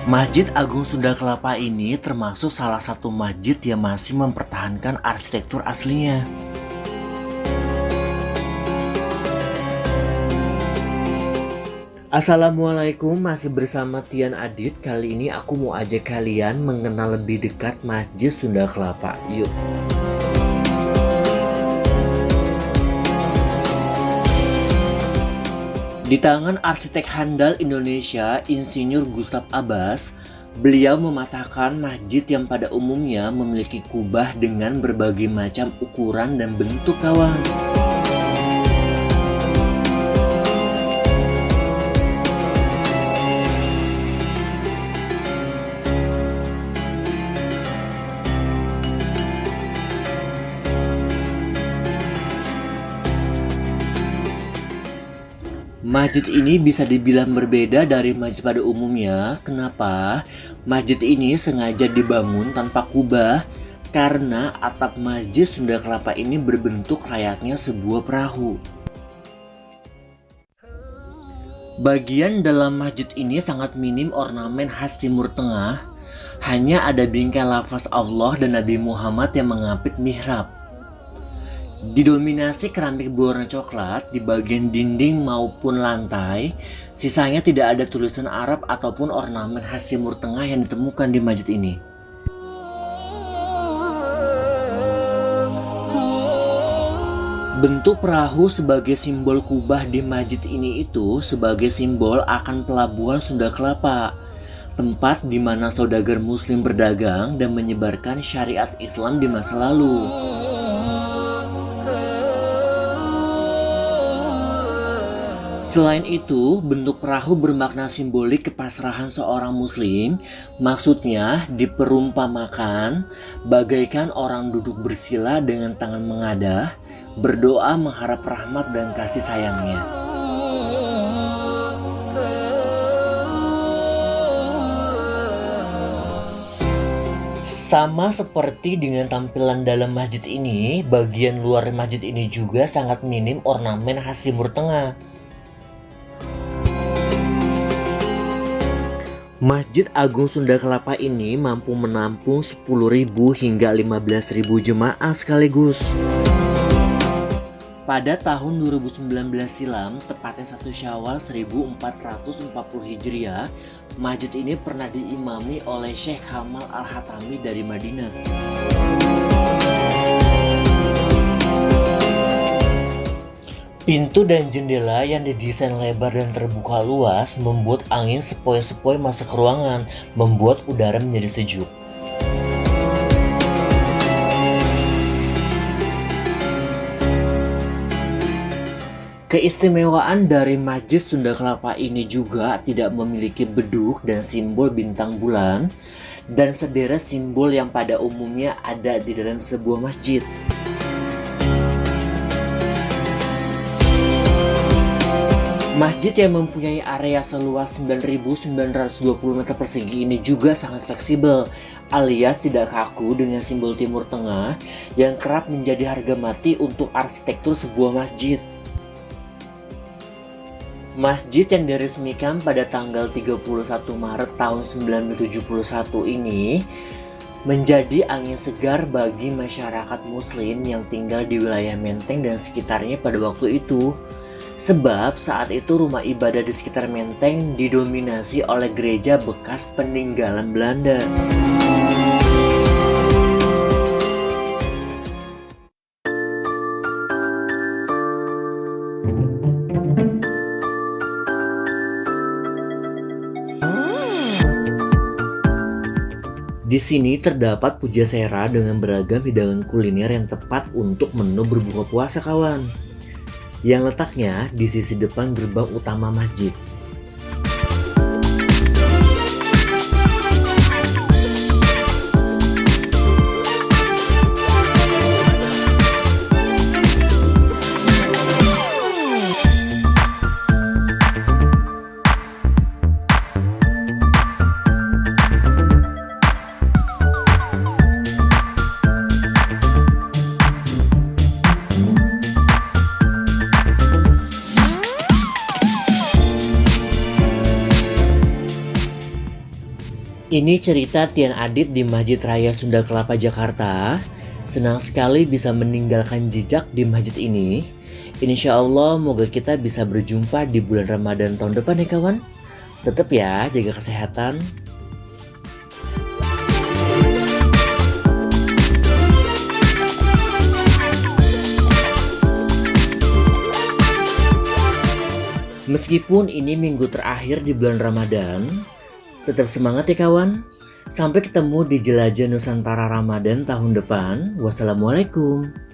Masjid Agung Sunda Kelapa ini termasuk salah satu masjid yang masih mempertahankan arsitektur aslinya. Assalamualaikum, masih bersama Tian Adit. Kali ini aku mau ajak kalian mengenal lebih dekat Masjid Sunda Kelapa. Yuk. Di tangan arsitek handal Indonesia, Insinyur Gustaf Abbas, beliau mematahkan masjid yang pada umumnya memiliki kubah dengan berbagai macam ukuran dan bentuk kawan. Masjid ini bisa dibilang berbeda dari masjid pada umumnya. Kenapa? Masjid ini sengaja dibangun tanpa kubah karena atap Masjid Sunda Kelapa ini berbentuk layaknya sebuah perahu. Bagian dalam masjid ini sangat minim ornamen khas Timur Tengah. Hanya ada bingkai lafaz Allah dan Nabi Muhammad yang mengapit mihrab. Didominasi keramik berwarna coklat di bagian dinding maupun lantai. Sisanya tidak ada tulisan Arab ataupun ornamen khas Timur Tengah yang ditemukan di masjid ini. Bentuk perahu sebagai simbol kubah di masjid ini itu sebagai simbol akan pelabuhan Sunda Kelapa, tempat di mana saudagar muslim berdagang dan menyebarkan syariat Islam di masa lalu. Selain itu, bentuk perahu bermakna simbolik kepasrahan seorang muslim. Maksudnya diperumpamakan bagaikan orang duduk bersila dengan tangan mengadah, berdoa mengharap rahmat dan kasih sayangnya. Sama seperti dengan tampilan dalam masjid ini, bagian luar masjid ini juga sangat minim ornamen khas Timur Tengah. Masjid Agung Sunda Kelapa ini mampu menampung 10.000 hingga 15.000 jemaah sekaligus. Pada tahun 2019 silam, tepatnya 1 Syawal 1440 Hijriah, masjid ini pernah diimami oleh Syekh Kamal Al-Hatami dari Madinah. Pintu dan jendela yang didesain lebar dan terbuka luas membuat angin sepoi-sepoi masuk ke ruangan, membuat udara menjadi sejuk. Keistimewaan dari Masjid Sunda Kelapa ini juga tidak memiliki beduk dan simbol bintang bulan dan sederet simbol yang pada umumnya ada di dalam sebuah masjid. Masjid yang mempunyai area seluas 9.920 meter persegi ini juga sangat fleksibel, alias tidak kaku dengan simbol Timur Tengah yang kerap menjadi harga mati untuk arsitektur sebuah masjid. Masjid yang diresmikan pada tanggal 31 Maret tahun 1971 ini menjadi angin segar bagi masyarakat muslim yang tinggal di wilayah Menteng dan sekitarnya pada waktu itu. Sebab saat itu rumah ibadah di sekitar Menteng didominasi oleh gereja bekas peninggalan Belanda. Di sini terdapat pujasera dengan beragam hidangan kuliner yang tepat untuk menu berbuka puasa kawan, yang letaknya di sisi depan gerbang utama masjid. Ini cerita Tian Adit di Masjid Raya Sunda Kelapa, Jakarta. Senang sekali bisa meninggalkan jejak di masjid ini. Insya Allah moga kita bisa berjumpa di bulan Ramadan tahun depan ya kawan. Tetap ya jaga kesehatan. Meskipun ini minggu terakhir di bulan Ramadan, tetap semangat ya kawan. Sampai ketemu di Jelajah Nusantara Ramadan tahun depan. Wassalamualaikum.